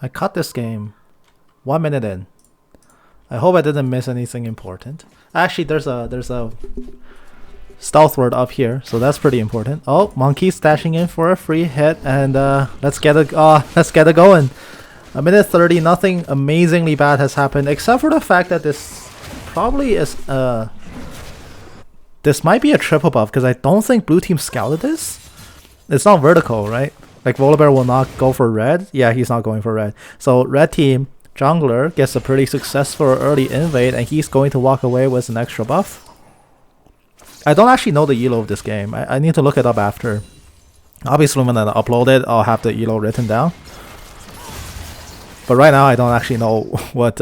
I cut this game 1 minute in. I hope I didn't miss anything important. Actually, there's a stealth word up here, so that's pretty important. Oh, Monkey's dashing in for a free hit, and let's get it going. 1:30, nothing amazingly bad has happened, except for the fact that this probably is this might be a triple buff, because I don't think blue team scouted this. It's not vertical, right? Like Volibear will not go for red. Yeah, he's not going for red. So red team jungler gets a pretty successful early invade, and he's going to walk away with an extra buff. I don't actually know the elo of this game. I need to look it up after. Obviously, when I upload it, I'll have the elo written down. But right now, I don't actually know what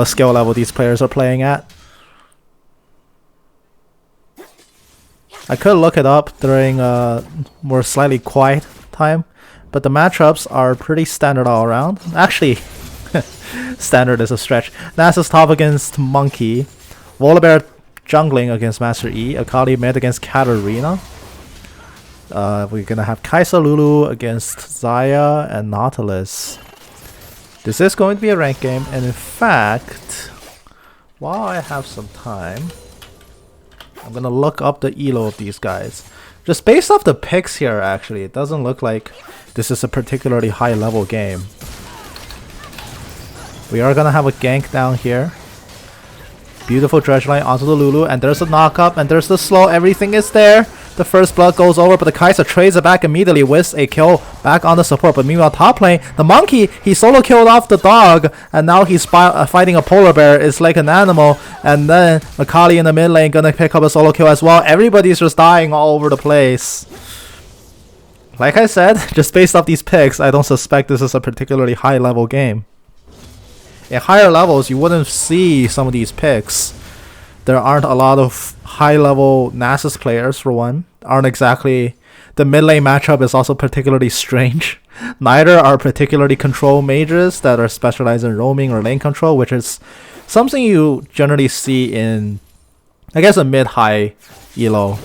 skill level these players are playing at. I could look it up during a more slightly quiet time, but the matchups are pretty standard all around. Actually, standard is a stretch. Nasus top against Monkey, Volibear jungling against Master E, Akali mid against Katarina. We're gonna have Kai'Sa Lulu against Xayah and Nautilus. This is going to be a ranked game, and in fact, while I have some time, I'm gonna look up the elo of these guys. Just based off the picks here, actually, it doesn't look like this is a particularly high level game. We are gonna have a gank down here. Beautiful dredge line onto the Lulu, and there's a knock up, and there's the slow. Everything is there. The first blood goes over, but the Kai'Sa trades it back immediately with a kill back on the support. But meanwhile, top lane, the Monkey, he solo killed off the dog, and now he's fighting a polar bear. It's like an animal. And then Akali in the mid lane gonna pick up a solo kill as well. Everybody's just dying all over the place. Like I said, just based off these picks, I don't suspect this is a particularly high level game. At higher levels, you wouldn't see some of these picks. There aren't a lot of high-level Nasus players, for one. Aren't exactly... The mid-lane matchup is also particularly strange. Neither are particularly control mages that are specialized in roaming or lane control, which is something you generally see in, I guess, a mid-high elo.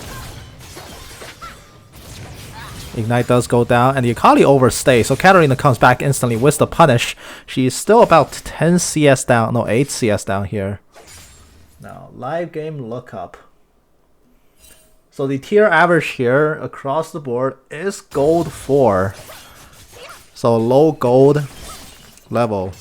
Ignite does go down, and the Akali overstays, so Katarina comes back instantly with the punish. She's still about 10 CS down, no, 8 CS down here. Now, live game lookup. So the tier average here across the board is gold 4. So low gold level.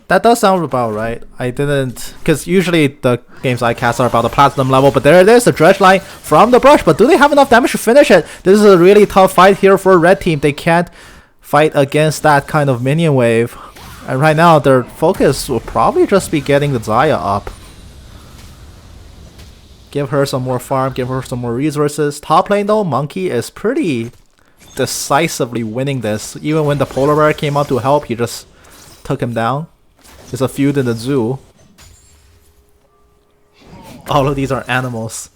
That does sound about right. I didn't, because usually the games I cast are about the platinum level, but there it is, the dredge line from the brush. But do they have enough damage to finish it? This is a really tough fight here for red team. They can't fight against that kind of minion wave. And right now, their focus will probably just be getting the Xayah up. Give her some more farm, give her some more resources. Top lane though, Monkey is pretty decisively winning this. Even when the polar bear came out to help, he just took him down. There's a feud in the zoo. All of these are animals.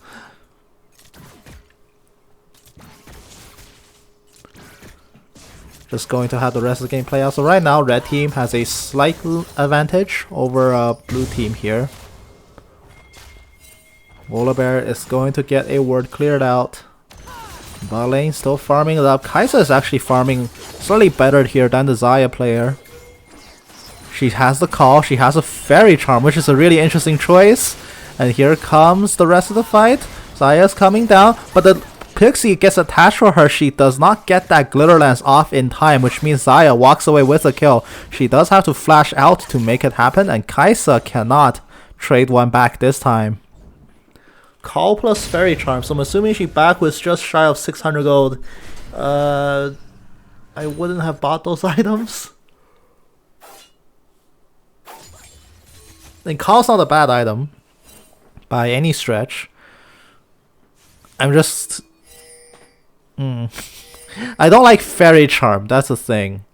Just going to have the rest of the game play out. So right now, red team has a slight advantage over blue team here. Volibear is going to get a ward cleared out. Bot lane still farming it up. Kai'Sa is actually farming slightly better here than the Xayah player. She has the call. She has a fairy charm, which is a really interesting choice. And here comes the rest of the fight. Xayah's coming down, but the Pixie gets attached for her. She does not get that glitter lance off in time, which means Xayah walks away with a kill. She does have to flash out to make it happen, and Kai'Sa cannot trade one back this time. Call plus fairy charm, so I'm assuming she back was just shy of 600 gold. I wouldn't have bought those items. And Call's not a bad item by any stretch. I'm just... I don't like fairy charm, that's the thing.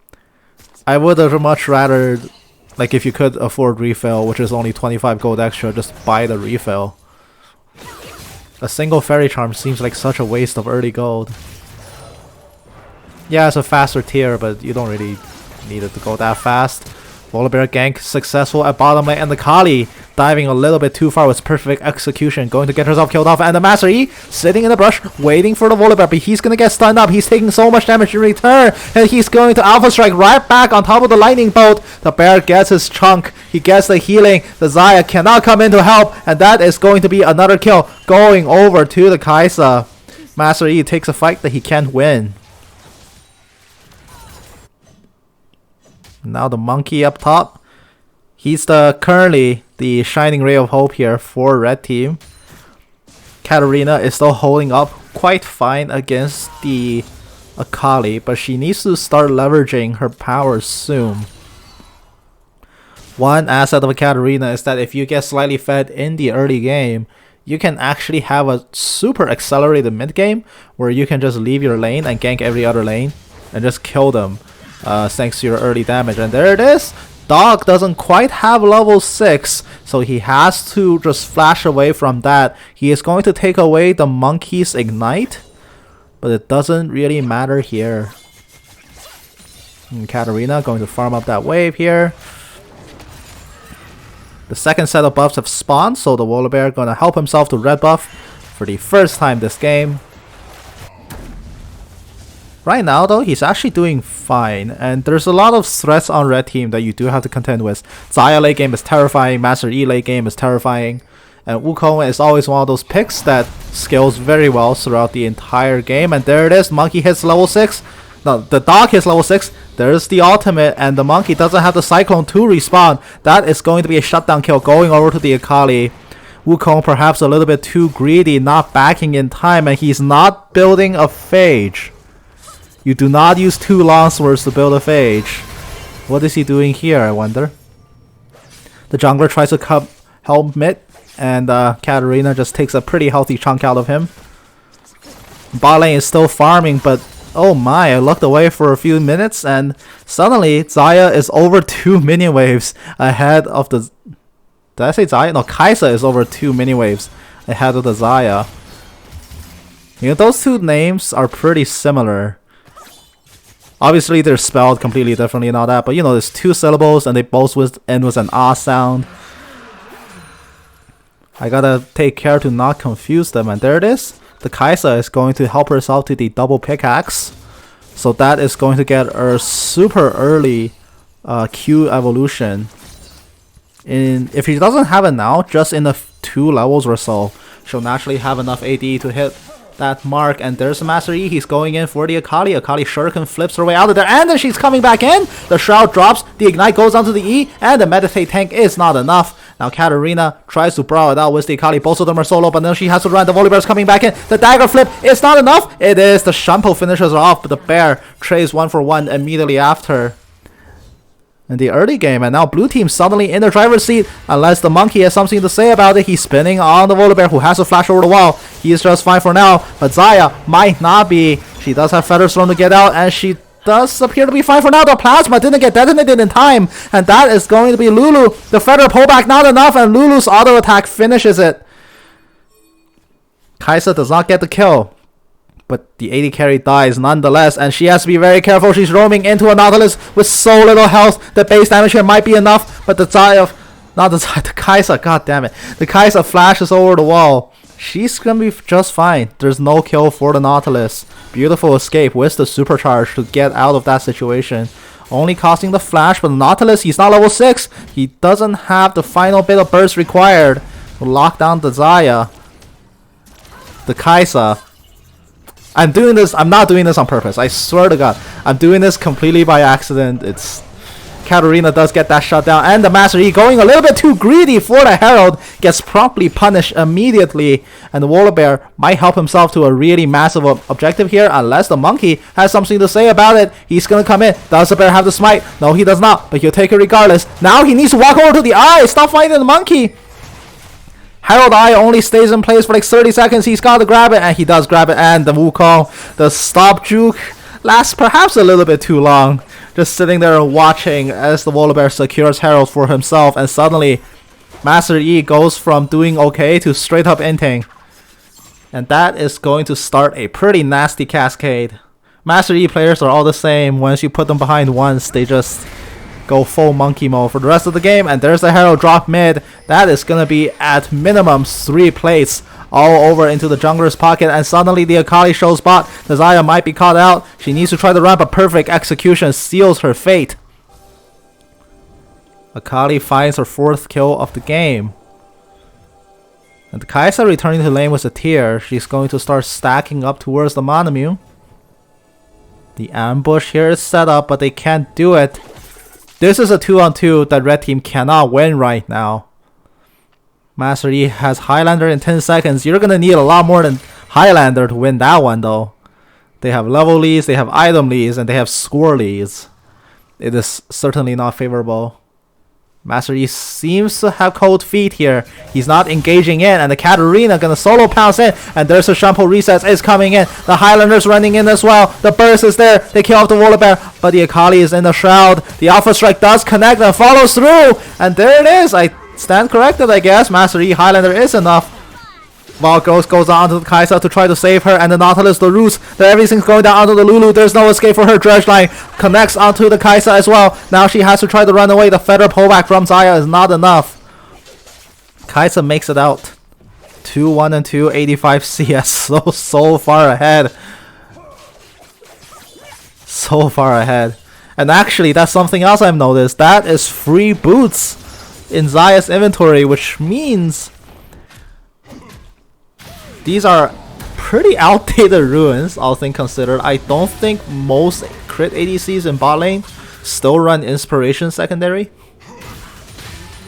I would have much rather, like, if you could afford refill, which is only 25 gold extra, just buy the refill. A single fairy charm seems like such a waste of early gold. Yeah, it's a faster tier, but you don't really need it to go that fast. Volibear gank successful at bottom lane, and the Kali diving a little bit too far with perfect execution, going to get herself killed off, and the Master Yi sitting in the brush waiting for the Volibear, but he's gonna get stunned up. He's taking so much damage in return, and he's going to Alpha Strike right back on top of the lightning bolt. The bear gets his chunk, he gets the healing, the Xayah cannot come in to help, and that is going to be another kill going over to the Kai'Sa. Master Yi takes a fight that he can't win. Now the monkey up top. He's currently the shining ray of hope here for red team. Katarina is still holding up quite fine against the Akali, but she needs to start leveraging her powers soon. One asset of a Katarina is that if you get slightly fed in the early game, you can actually have a super accelerated mid game where you can just leave your lane and gank every other lane and just kill them. Thanks to your early damage. And there it is. Dog doesn't quite have level 6, so he has to just flash away from that. He is going to take away the monkey's ignite, but it doesn't really matter here. And Katarina going to farm up that wave here. The second set of buffs have spawned, so the Volibear going to help himself to red buff for the first time this game. Right now though, he's actually doing fine, and there's a lot of threats on red team that you do have to contend with. Xayah late game is terrifying, Master Yi late game is terrifying, and Wukong is always one of those picks that scales very well throughout the entire game. And there it is, monkey hits level 6. No, the dog hits level 6. There's the ultimate, and the monkey doesn't have the Cyclone to respawn. That is going to be a shutdown kill going over to the Akali. Wukong perhaps a little bit too greedy, not backing in time, and he's not building a Phage. You do not use 2 longswords to build a Phage. What is he doing here, I wonder? The jungler tries to help mid, and Katarina just takes a pretty healthy chunk out of him. Bot lane is still farming, but oh my, I looked away for a few minutes, and suddenly Xayah is over 2 minion waves ahead of the... Did I say Xayah? No, Kai'Sa is over 2 minion waves ahead of the Xayah. You know, those two names are pretty similar. Obviously, they're spelled completely differently and all that, but you know, there's 2 syllables and they both end with an ah sound. I gotta take care to not confuse them, and there it is. The Kai'Sa is going to help herself to the double pickaxe, so that is going to get her super early Q evolution. If she doesn't have it now, just in the 2 levels or so, she'll naturally have enough AD to hit that mark. And there's the Master Yi. He's going in for the Akali. Akali Shuriken flips her way out of there, and then she's coming back in. The Shroud drops, the Ignite goes onto the E, and the Meditate tank is not enough. Now Katarina tries to brawl it out with the Akali. Both of them are solo, but then she has to run. The Volibear's coming back in. The dagger flip is not enough. It is. The Shampoo finishes her off, but the bear trades 1 for 1 immediately after. In the early game, and now blue team suddenly in the driver's seat, unless the monkey has something to say about it. He's spinning on the Volibear, who has to flash over the wall. He is just fine for now, but Xayah might not be. She does have Feather Storm to get out, and she does appear to be fine for now. The plasma didn't get detonated in time, and that is going to be Lulu. The Feather pullback not enough, and Lulu's auto attack finishes it. Kai'Sa does not get the kill, but the AD carry dies nonetheless, and she has to be very careful. She's roaming into a Nautilus with so little health. The base damage here might be enough, but the Kai'Sa, god damn it. The Kai'Sa flashes over the wall. She's gonna be just fine. There's no kill for the Nautilus. Beautiful escape with the supercharge to get out of that situation. Only costing the flash, but the Nautilus, he's not level 6. He doesn't have the final bit of burst required to lock down the Xayah. The Kai'Sa. I'm not doing this on purpose. I swear to God. I'm doing this completely by accident. Katarina does get that shut down, and the Master Yi going a little bit too greedy for the Herald gets promptly punished immediately, and the Volibear might help himself to a really massive objective here, unless the monkey has something to say about it. He's gonna come in. Does the bear have the smite? No, he does not, but he'll take it regardless. Now he needs to walk over to the eye. Stop fighting the monkey. Herald Eye only stays in place for like 30 seconds. He's got to grab it, and he does grab it. And the Wukong, the stop juke, lasts perhaps a little bit too long. Just sitting there and watching as the Volibear secures Herald for himself. And suddenly, Master Yi goes from doing okay to straight up inting. And that is going to start a pretty nasty cascade. Master Yi players are all the same. Once you put them behind once, they just go full monkey mode for the rest of the game. And there's the Herald drop mid. That is gonna be at minimum 3 plates all over into the jungler's pocket, and suddenly the Akali shows bot. The Xayah might be caught out. She needs to try to run, but perfect execution seals her fate. Akali finds her 4th kill of the game. And the Kai'Sa returning to lane with a tear. She's going to start stacking up towards the Manamune. The ambush here is set up, but they can't do it. This is a 2-on-2 that red team cannot win right now. Master Yi has Highlander in 10 seconds. You're gonna need a lot more than Highlander to win that one though. They have level leads, they have item leads, and they have score leads. It is certainly not favorable. Master Yi seems to have cold feet here. He's not engaging in, and the Katarina gonna solo pounce in, and there's a Shampoo resets is coming in. The Highlander's running in as well. The burst is there. They kill off the Volibear, but the Akali is in the shroud. The Alpha Strike does connect and follows through, and there it is. I stand corrected, I guess. Master Yi Highlander is enough. Wild Ghost goes on to the Kai'Sa to try to save her, and the Nautilus, the roots, everything's going down onto the Lulu. There's no escape for her. Dredge line connects onto the Kai'Sa as well. Now she has to try to run away. The feather pullback from Xayah is not enough. Kai'Sa makes it out. 2-1 and 2, 85 CS. So far ahead. So far ahead. And actually, that's something else I've noticed. That is free boots in Xayah's inventory, which means these are pretty outdated ruins, all things considered. I don't think most crit ADCs in bot lane still run Inspiration secondary,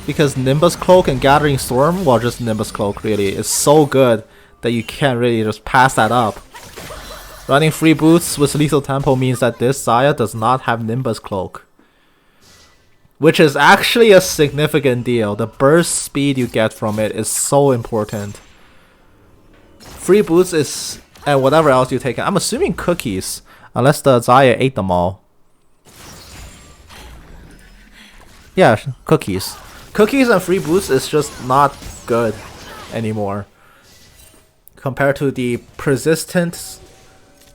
because Nimbus Cloak and Gathering Storm, well, just Nimbus Cloak really, is so good that you can't really just pass that up. Running free boots with Lethal Tempo means that this Xayah does not have Nimbus Cloak, which is actually a significant deal. The burst speed you get from it is so important. Free boots is, and whatever else you take. I'm assuming cookies, unless the Xayah ate them all. Yeah, cookies. Cookies and free boots is just not good anymore compared to the persistent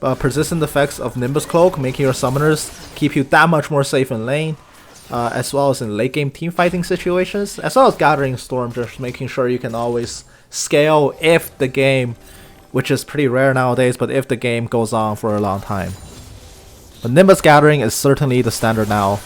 effects of Nimbus Cloak, making your summoners keep you that much more safe in lane, as well as in late game team fighting situations, as well as Gathering Storm, just making sure you can always scale if the game, which is pretty rare nowadays, but if the game goes on for a long time. But Nimbus Gathering is certainly the standard now.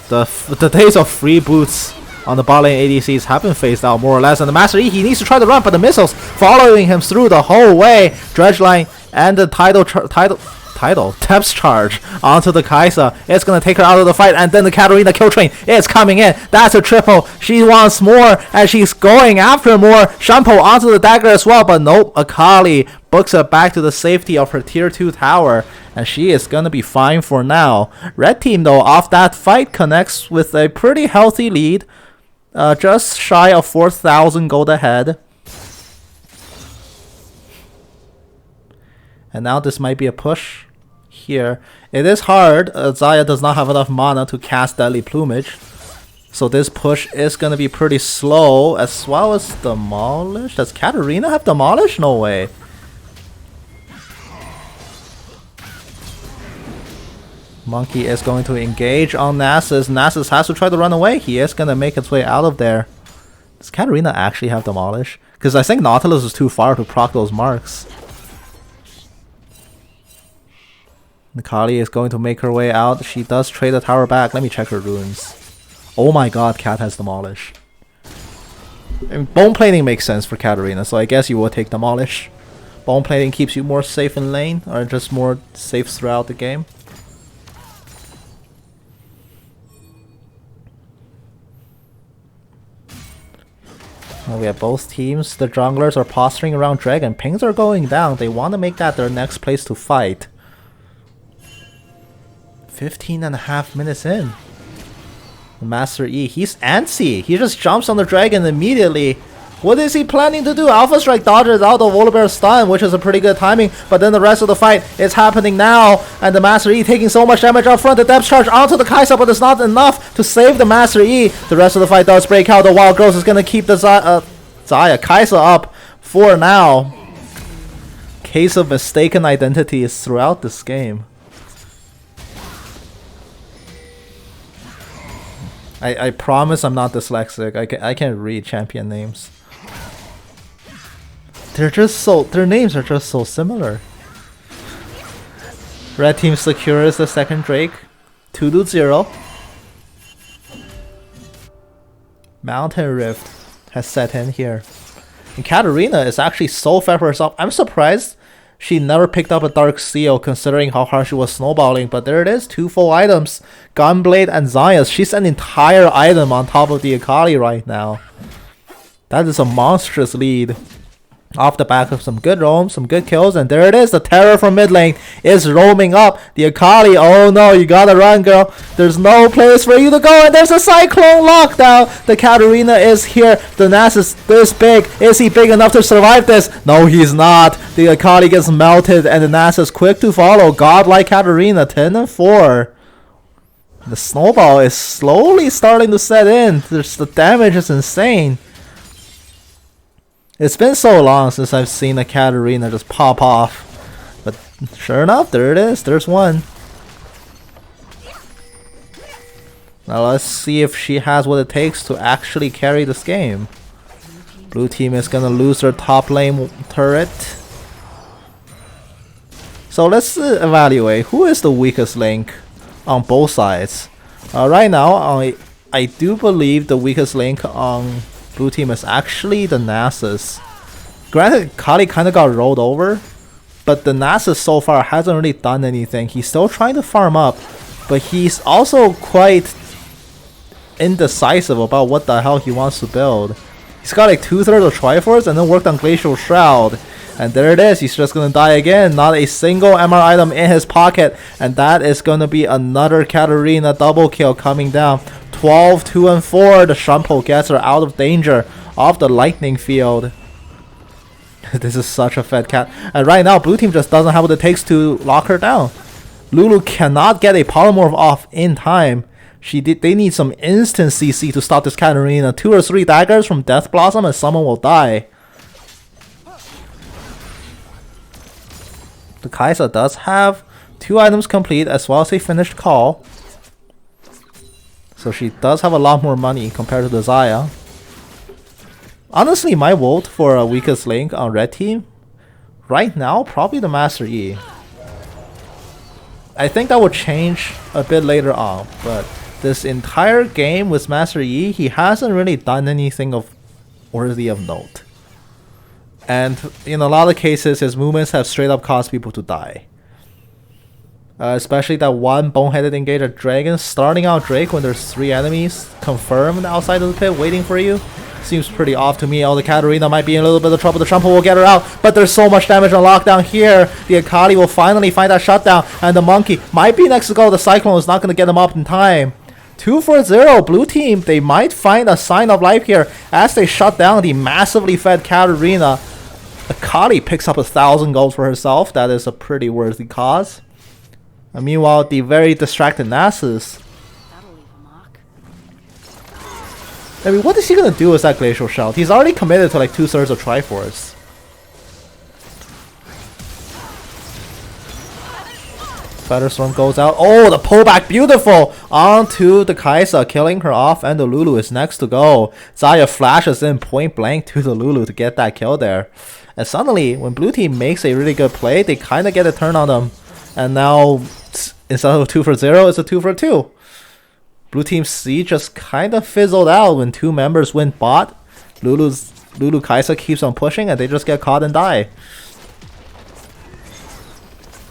The days of free boots on the bot lane ADCs have been phased out more or less, and the Master Yi, he needs to try to run, but the missiles following him through the whole way. Dredge line and the Depth Charge onto the Kai'Sa. It's gonna take her out of the fight, and then the Katarina kill train is coming in. That's a triple. She wants more, and she's going after more. Shampoo onto the dagger as well, but nope. Akali books her back to the safety of her tier 2 tower, and she is gonna be fine for now. Red team though, off that fight, connects with a pretty healthy lead, just shy of 4,000 gold ahead. And now this might be a push here. It is hard. Xayah does not have enough mana to cast Deadly Plumage, so this push is going to be pretty slow, as well as Demolish. Does Katarina have Demolish? No way. Monkey is going to engage on Nasus. Nasus has to try to run away. He is going to make his way out of there. Does Katarina actually have Demolish? Because I think Nautilus is too far to proc those marks. Akali is going to make her way out. She does trade the tower back. Let me check her runes. Oh my god, Cat has Demolish. And bone plating makes sense for Katarina, so I guess you will take Demolish. Bone plating keeps you more safe in lane, or just more safe throughout the game. Well, we have both teams. The junglers are posturing around Dragon. Pings are going down. They want to make that their next place to fight. 15.5 minutes in. Master Yi, he's antsy. He just jumps on the dragon immediately. What is he planning to do? Alpha Strike dodges out the Volibear stun, which is a pretty good timing, but then the rest of the fight is happening now, and the Master Yi taking so much damage up front. The depth charge onto the Kai'Sa, but it's not enough to save the Master Yi. The rest of the fight does break out. The Wild Growth is going to keep the Xayah Kai'Sa up for now. Case of mistaken identities throughout this game. I promise I'm not dyslexic. I can read champion names. They're just so, their names are just so similar. Red team secures the second Drake. 2-0. Mountain Rift has set in here. And Katarina is actually so fed for herself. I'm surprised she never picked up a Dark Seal considering how hard she was snowballing. But there it is, 2 full items. Gunblade and Zayas. She's an entire item on top of the Akali right now. That is a monstrous lead. Off the back of some good roams, some good kills, and there it is. The Terror from mid lane is roaming up. The Akali, oh no, you gotta run, girl. There's no place for you to go, and there's a Cyclone lockdown. The Katarina is here. The Nasus is this big. Is he big enough to survive this? No, he's not. The Akali gets melted, and the Nasus is quick to follow. Godlike Katarina, 10-4. The snowball is slowly starting to set in. The damage is insane. It's been so long since I've seen a Katarina just pop off. But sure enough, there it is. There's one. Now let's see if she has what it takes to actually carry this game. Blue team is gonna lose their top lane turret. So let's evaluate who is the weakest link on both sides. Right now, I do believe the weakest link on Blue team is actually the Nasus. Granted, Kali kind of got rolled over, but the Nasus so far hasn't really done anything. He's still trying to farm up, but he's also quite indecisive about what the hell he wants to build. He's got like 2/3 of Triforce and then worked on Glacial Shroud. And there it is, he's just gonna die again. Not a single MR item in his pocket. And that is gonna be another Katarina double kill coming down. 12, 2, and 4. The Shumpo gets her out of danger off the lightning field. This is such a fed cat. And right now, Blue team just doesn't have what it takes to lock her down. Lulu cannot get a polymorph off in time. They need some instant CC to stop this Katarina. 2 or 3 daggers from Death Blossom and someone will die. The Kai'Sa does have 2 items complete as well as a finished call. So she does have a lot more money compared to the Xayah. Honestly, my vote for a weakest link on red team right now, probably the Master Yi. I think that will change a bit later on, but this entire game with Master Yi, he hasn't really done anything of worthy of note. And in a lot of cases, his movements have straight up caused people to die. Especially that one boneheaded engager dragon starting out Drake when there's 3 enemies confirmed outside of the pit waiting for you. Seems pretty off to me. Oh, the Katarina might be in a little bit of trouble. The Shumpo will get her out, but there's so much damage on lockdown here. The Akali will finally find that shutdown, and the Monkey might be next to go. The Cyclone is not going to get him up in time. 2-0. Blue team, they might find a sign of life here as they shut down the massively fed Katarina. Akali picks up 1,000 gold for herself. That is a pretty worthy cause. And meanwhile, the very distracted Nasus. I mean, what is he gonna do with that Glacial Shroud? He's already committed to like 2/3 of Triforce. Featherstorm goes out. Oh, the pullback, beautiful! Onto the Kai'Sa, killing her off, and the Lulu is next to go. Xayah flashes in point blank to the Lulu to get that kill there. And suddenly, when Blue team makes a really good play, they kind of get a turn on them. And now, instead of a 2-0, it's a 2-2. Blue team's C just kind of fizzled out when 2 members went bot. Lulu Kai'Sa keeps on pushing and they just get caught and die.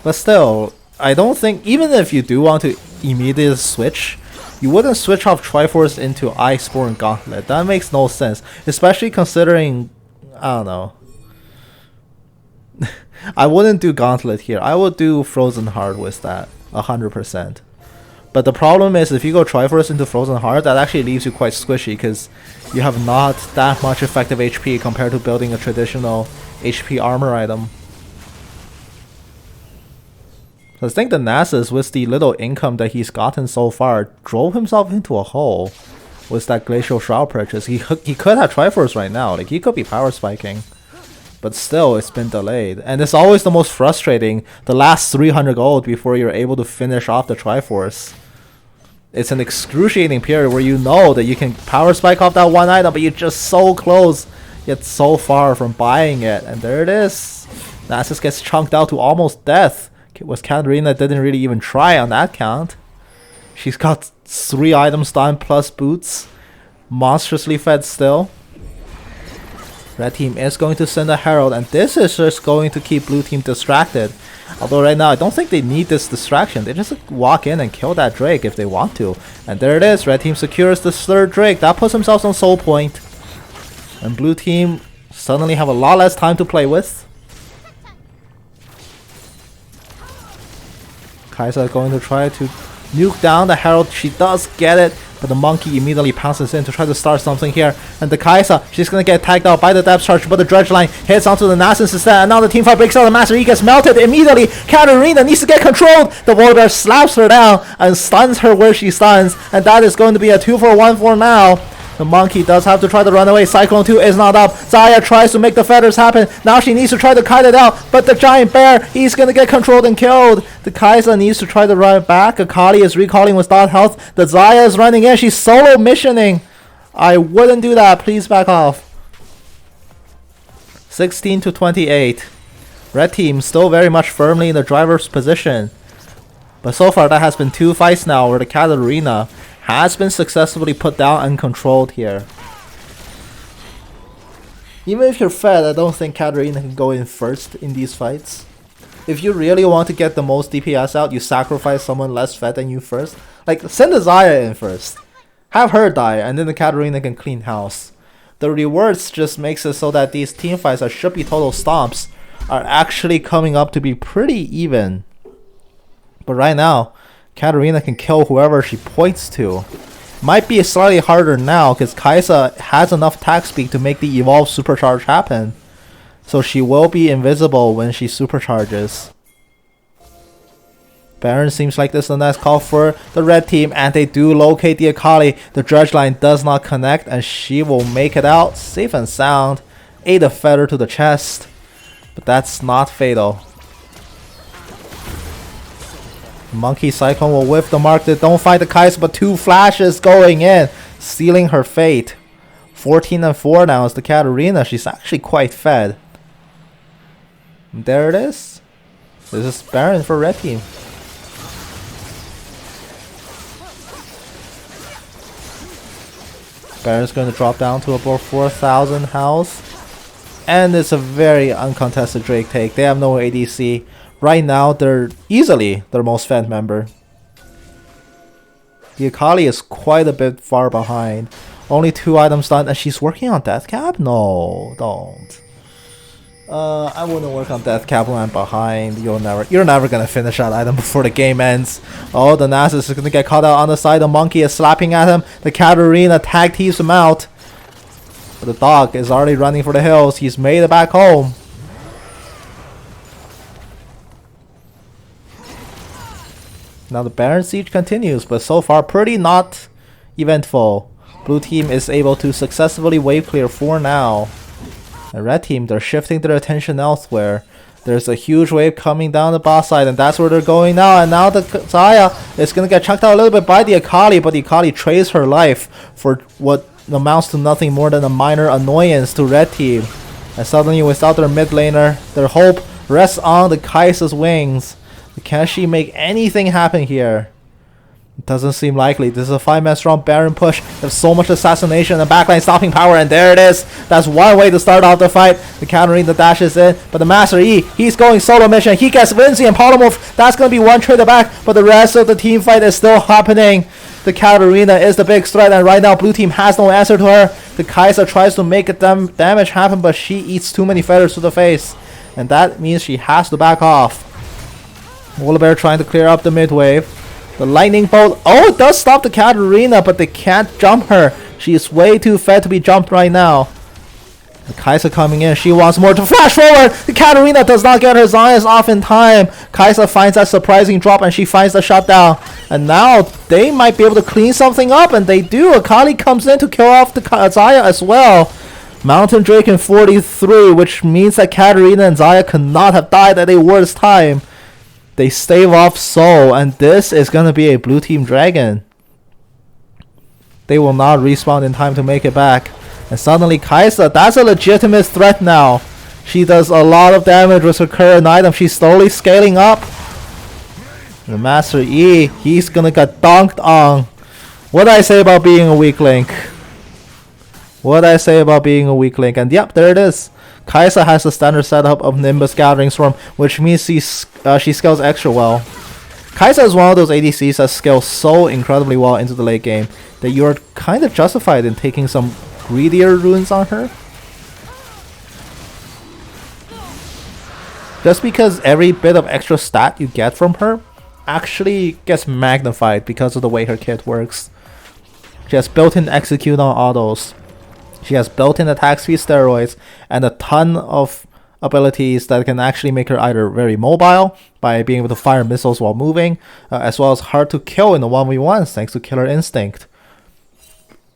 But still, I don't think, even if you do want to immediately switch, you wouldn't switch off Triforce into Iceborne Gauntlet. That makes no sense. Especially considering, I don't know. I wouldn't do Gauntlet here. I would do Frozen Heart with that, 100%. But the problem is, if you go Triforce into Frozen Heart, that actually leaves you quite squishy because you have not that much effective HP compared to building a traditional HP armor item. So I think the Nasus, with the little income that he's gotten so far, drove himself into a hole with that Glacial Shroud purchase. He could have Triforce right now, like he could be power spiking. But still, it's been delayed. And it's always the most frustrating, the last 300 gold before you're able to finish off the Triforce. It's an excruciating period where you know that you can power spike off that one item, but you're just so close, yet so far from buying it. And there it is. Nasus gets chunked out to almost death. Was Katarina didn't really even try on that count. She's got 3 items down plus boots. Monstrously fed still. Red team is going to send a Herald, and this is just going to keep blue team distracted. Although right now I don't think they need this distraction. They just walk in and kill that Drake if they want to. And there it is. Red team secures the 3rd Drake. That puts themselves on soul point. And blue team suddenly have a lot less time to play with. Kai'Sa going to try to nuke down the Herald. She does get it, but the monkey immediately pounces in to try to start something here. And the Kai'Sa, she's gonna get tagged out by the depth charge, but the Dredge line hits onto the Nasus instead. And now the team fight breaks out. The Master E gets melted immediately. Katarina needs to get controlled. The Polar Bear slaps her down and stuns her where she stuns. And that is going to be a 2-for-1 for now. The monkey does have to try to run away. Cyclone 2 is not up. Xayah tries to make the feathers happen. Now she needs to try to kite it out. But the giant bear, he's going to get controlled and killed. The Kai'Sa needs to try to run back. Akali is recalling with dot health. The Xayah is running in. She's solo missioning. I wouldn't do that. Please back off. 16-28. Red team still very much firmly in the driver's position. But so far that has been 2 fights now where the Katarina has been successfully put down and controlled here. Even if you're fed, I don't think Katarina can go in first in these fights. If you really want to get the most DPS out, you sacrifice someone less fed than you first. Like, send the Xayah in first. Have her die, and then the Katarina can clean house. The rewards just makes it so that these team fights that should be total stomps are actually coming up to be pretty even. But right now, Katarina can kill whoever she points to. Might be slightly harder now because Kai'Sa has enough attack speed to make the evolve supercharge happen. So she will be invisible when she supercharges. Baron seems like this is the next call for the red team, and they do locate the Akali. The Dredge line does not connect, and she will make it out safe and sound. Ate a feather to the chest, but that's not fatal. Monkey Cyclone will whiff the mark. They don't fight the Kai'Sa, but 2 flashes going in, sealing her fate. 14-4 now is the Katarina. She's actually quite fed. And there it is. This is Baron for red team. Baron's going to drop down to about 4,000 house. And it's a very uncontested Drake take. They have no ADC. Right now, they're easily their most fed member. The Akali is quite a bit far behind. Only 2 items done, and she's working on Death Cap? No, don't. I wouldn't work on Death Cap when I'm behind. You're never gonna finish that item before the game ends. Oh, the Nasus is gonna get caught out on the side. The monkey is slapping at him. The Katarina tag teams him out. But the dog is already running for the hills. He's made it back home. Now the Baron siege continues, but so far pretty not eventful. Blue team is able to successfully wave clear for now. The red team, they're shifting their attention elsewhere. There's a huge wave coming down the boss side, and that's where they're going now. And now the Xayah is going to get chucked out a little bit by the Akali, but the Akali trades her life for what amounts to nothing more than a minor annoyance to red team. And suddenly, without their mid laner, their hope rests on the Kai'Sa's wings. Can she make anything happen here? It doesn't seem likely. This is a 5-man strong Baron push. There's so much assassination and backline stopping power, and there it is. That's one way to start off the fight. The Katarina dashes in, but the Master E, he's going solo mission. He gets Vinci and Polymorph. That's going to be one trade back, but the rest of the team fight is still happening. The Katarina is the big threat, and right now blue team has no answer to her. The Kai'Sa tries to make damage happen, but she eats too many feathers to the face, and that means she has to back off. Volibear trying to clear up the mid wave. The lightning bolt, oh, it does stop the Katarina, but they can't jump her. She is way too fed to be jumped right now. The Kai'Sa coming in, she wants more to flash forward. The Katarina does not get her Xayahs off in time. Kai'Sa finds that surprising drop, and she finds the shutdown. And now they might be able to clean something up, and they do. Akali comes in to kill off the Xayah as well. Mountain Drake in 43, which means that Katarina and Xayah could not have died at a worse time. They stave off Soul, and this is going to be a blue team dragon. They will not respawn in time to make it back. And suddenly Kai'Sa, that's a legitimate threat now. She does a lot of damage with her current item. She's slowly scaling up. The Master Yi, he's gonna get dunked on. What did I say about being a weak link? What did I say about being a weak link? And yep, there it is. Kai'Sa has the standard setup of Nimbus Gathering Storm, which means she scales extra well. Kai'Sa is one of those ADCs that scales so incredibly well into the late game that you are kind of justified in taking some greedier runes on her. Just because every bit of extra stat you get from her actually gets magnified because of the way her kit works. She has built-in execute on autos. She has built-in attack speed steroids and a ton of abilities that can actually make her either very mobile by being able to fire missiles while moving, as well as hard to kill in the 1v1s thanks to Killer Instinct.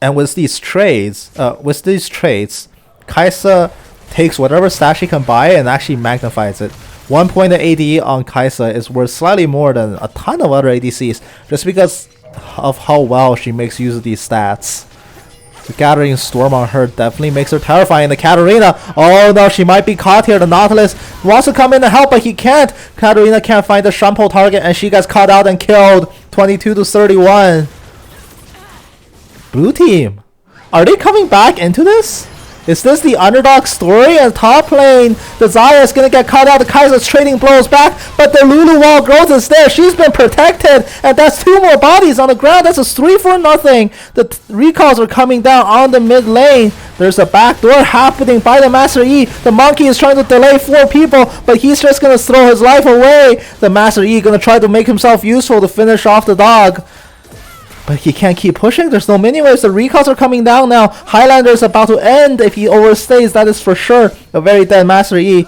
And with these traits, Kai'Sa takes whatever stat she can buy and actually magnifies it. 1 point of AD on Kai'Sa is worth slightly more than a ton of other ADCs just because of how well she makes use of these stats. The Gathering Storm on her definitely makes her terrifying. The Katarina, oh no, she might be caught here. The Nautilus wants to come in and help, but he can't. Katarina can't find the Shampoo target, and she gets caught out and killed. 22-31. Blue team, are they coming back into this? Is this the underdog story? And top lane, the Xayah is going to get caught out. The Kai'Sa's trading blows back, but the Lulu wall growth is there. She's been protected, and that's 2 more bodies on the ground. That's a 3-for-0. The recalls are coming down on the mid lane. There's a backdoor happening by the Master Yi. The monkey is trying to delay 4 people, but he's just going to throw his life away. The Master Yi going to try to make himself useful to finish off the dog. But he can't keep pushing. There's no mini waves. The recalls are coming down now. Highlander is about to end if he overstays. That is for sure a very dead Master Yi.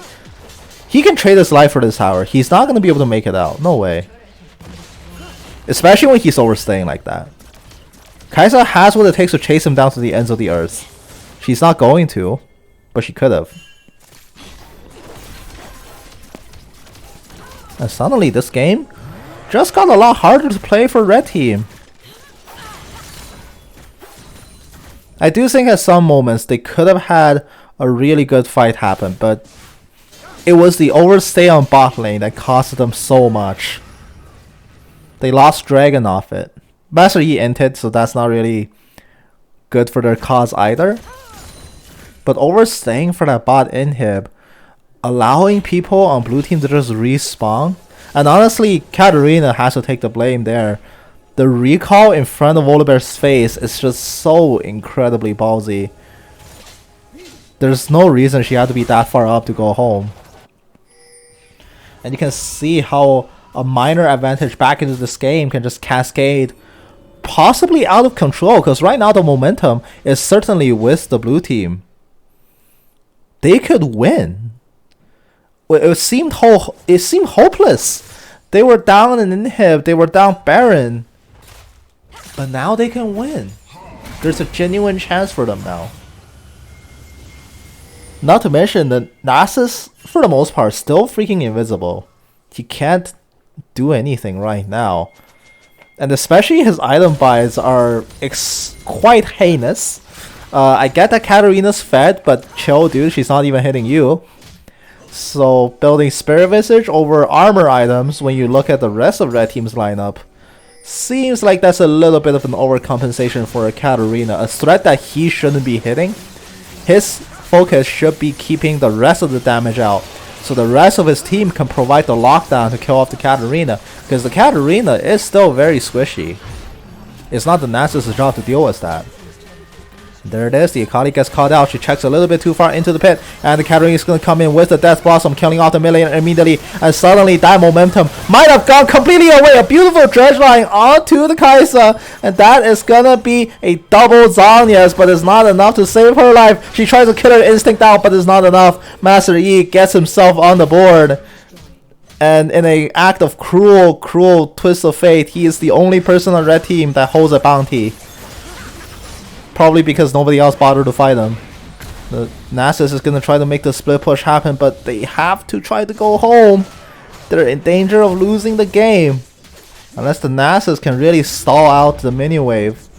He can trade his life for this tower. He's not going to be able to make it out. No way. Especially when he's overstaying like that. Kai'Sa has what it takes to chase him down to the ends of the earth. She's not going to, but she could have. And suddenly this game just got a lot harder to play for red team. I do think at some moments they could have had a really good fight happen, but it was the overstay on bot lane that costed them so much. They lost Dragon off it. Master Yi inted, so that's not really good for their cause either. But overstaying for that bot inhib, allowing people on blue team to just respawn, and honestly, Katarina has to take the blame there. The recall in front of Volibear's face is just so incredibly ballsy. There's no reason she had to be that far up to go home. And you can see how a minor advantage back into this game can just cascade possibly out of control, because right now the momentum is certainly with the blue team. They could win. It seemed hopeless. They were down in inhib, they were down Baron. But now they can win. There's a genuine chance for them now. Not to mention that Nasus, for the most part, still freaking invisible. He can't do anything right now. And especially his item buys are quite heinous. I get that Katarina's fed, but chill dude, she's not even hitting you. So building Spirit Visage over armor items when you look at the rest of Red Team's lineup seems like that's a little bit of an overcompensation for a Katarina, a threat that he shouldn't be hitting. His focus should be keeping the rest of the damage out, so the rest of his team can provide the lockdown to kill off the Katarina, because the Katarina is still very squishy. It's not the Nasus' job to deal with that. There it is, the Akali gets caught out, she checks a little bit too far into the pit, and the Katarina is going to come in with the Death Blossom, killing off the million immediately, and suddenly that momentum might have gone completely away. A beautiful dredge line onto the Kai'Sa, and that is going to be a double Zhonya's, but it's not enough to save her life. She tries to kill her instinct out, but it's not enough. Master Yi gets himself on the board, and in an act of cruel twist of fate, he is the only person on red team that holds a bounty. Probably because nobody else bothered to fight him. The Nasus is going to try to make the split push happen, but they have to try to go home. They're in danger of losing the game. Unless the Nasus can really stall out the mini wave.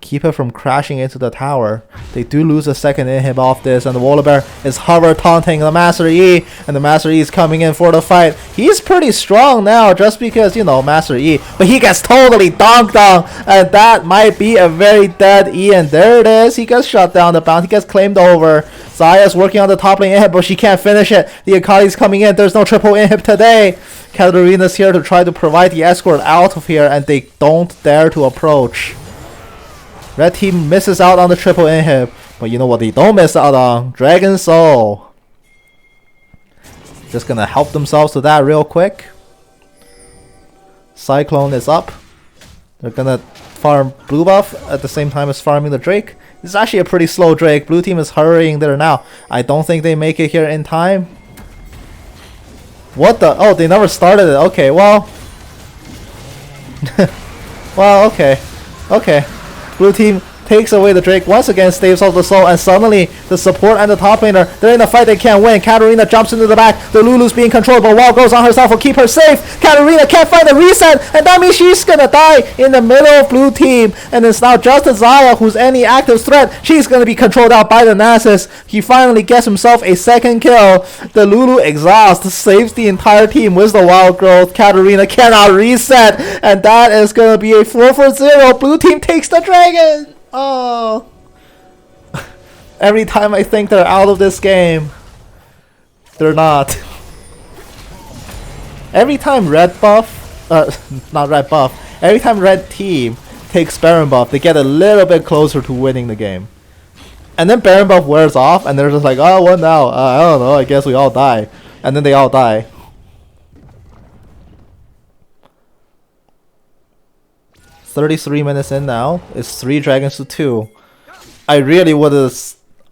keep it from crashing into the tower. They do lose a second inhib off this, and the Volibear is hover taunting the Master Yi, and the Master Yi is coming in for the fight. He's pretty strong now just because, you know, Master Yi, but he gets totally donked on, and that might be a very dead E, and there it is. He gets shut down, the bounty gets claimed over. Zaya's working on the top lane inhib, but she can't finish it. The Akali's coming in. There's no triple inhib today. Katarina's here to try to provide the escort out of here, and they don't dare to approach. Red team misses out on the triple inhib, but you know what they don't miss out on? Dragon Soul. Just gonna help themselves to that real quick. Cyclone is up. They're gonna farm blue buff at the same time as farming the Drake. This is actually a pretty slow Drake. Blue team is hurrying there now. I don't think they make it here in time. What the? Oh, they never started it. Okay, well. Well, okay. Okay. Blue team takes away the Drake, once again staves off the soul, and suddenly the support and the top laner, they're in a fight they can't win. Katarina jumps into the back, the Lulu's being controlled, but Wall goes on herself will keep her safe. Katarina can't find the reset, and that means she's gonna die in the middle of blue team, and it's now just Xayah who's any active threat. She's gonna be controlled out by the Nasus. He finally gets himself a second kill. The Lulu exhaust saves the entire team with the wild growth. Katarina cannot reset, and that is gonna be a 4-0. Blue team takes the dragon. Oh. Every time I think they're out of this game, they're not. Every time red buff, not red buff, every time red team takes Baron buff, they get a little bit closer to winning the game. And then Baron buff wears off, and they're just like, oh, what now? I don't know, I guess we all die. And then they all die. "33 minutes in now. It's 3 dragons to 2. I really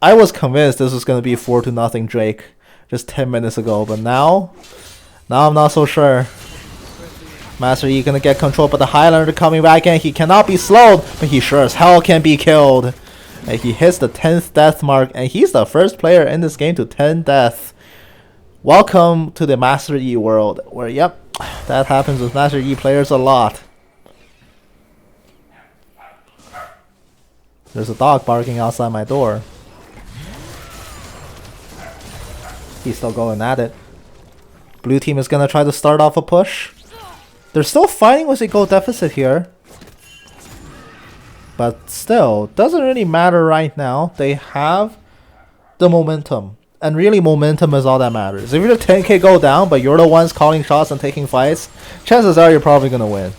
I was convinced this was gonna be 4-0 Drake just 10 minutes ago, but now I'm not so sure. Master Yi gonna get control, but the Highlander coming back in. He cannot be slowed, but he sure as hell can be killed. And he hits the 10th death mark, and he's the first player in this game to 10 death. Welcome to the Master Yi world, where yep, that happens with Master Yi players a lot. There's a dog barking outside my door. He's still going at it. Blue team is gonna try to start off a push. They're still fighting with a goal deficit here. But still, doesn't really matter right now. They have the momentum. And really momentum is all that matters. If you're 10k go down, but you're the ones calling shots and taking fights, chances are you're probably gonna win.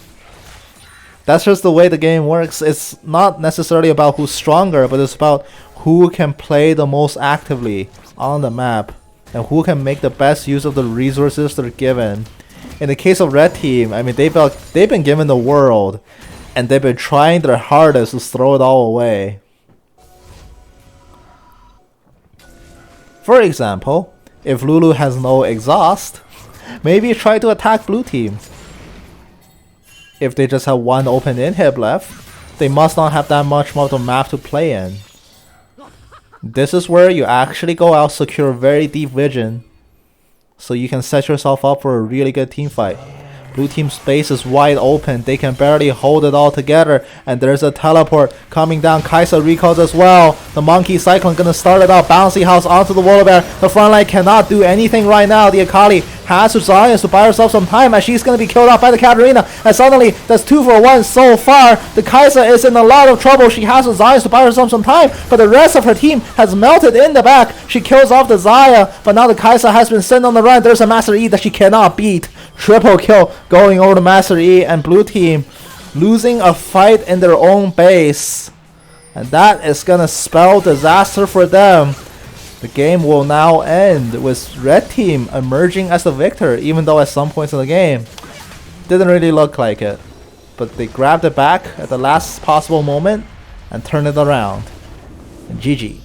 That's just the way the game works. It's not necessarily about who's stronger, but it's about who can play the most actively on the map and who can make the best use of the resources they're given. In the case of red team, I mean, they've been given the world, and they've been trying their hardest to throw it all away. For example, if Lulu has no exhaust, maybe try to attack blue team. If they just have one open inhib left, they must not have that much of the map to play in. This is where you actually go out, secure very deep vision, so you can set yourself up for a really good team fight. Blue team space is wide open. They can barely hold it all together. And there's a teleport coming down. Kai'Sa recalls as well. The Monkey Cyclone gonna start it out. Bouncy House onto the Volibear. The front line cannot do anything right now. The Akali has to Zion to buy herself some time as she's gonna be killed off by the Katarina. And suddenly, that's 2 for 1 so far. The Kai'Sa is in a lot of trouble. She has to Zion to buy herself some time. But the rest of her team has melted in the back. She kills off the Xayah. But now the Kai'Sa has been sent on the run. There's a Master Yi that she cannot beat. Triple kill going over to Master Yi, and blue team losing a fight in their own base. And that is gonna spell disaster for them. The game will now end with red team emerging as the victor, even though at some points in the game didn't really look like it. But they grabbed it back at the last possible moment and turned it around. And GG.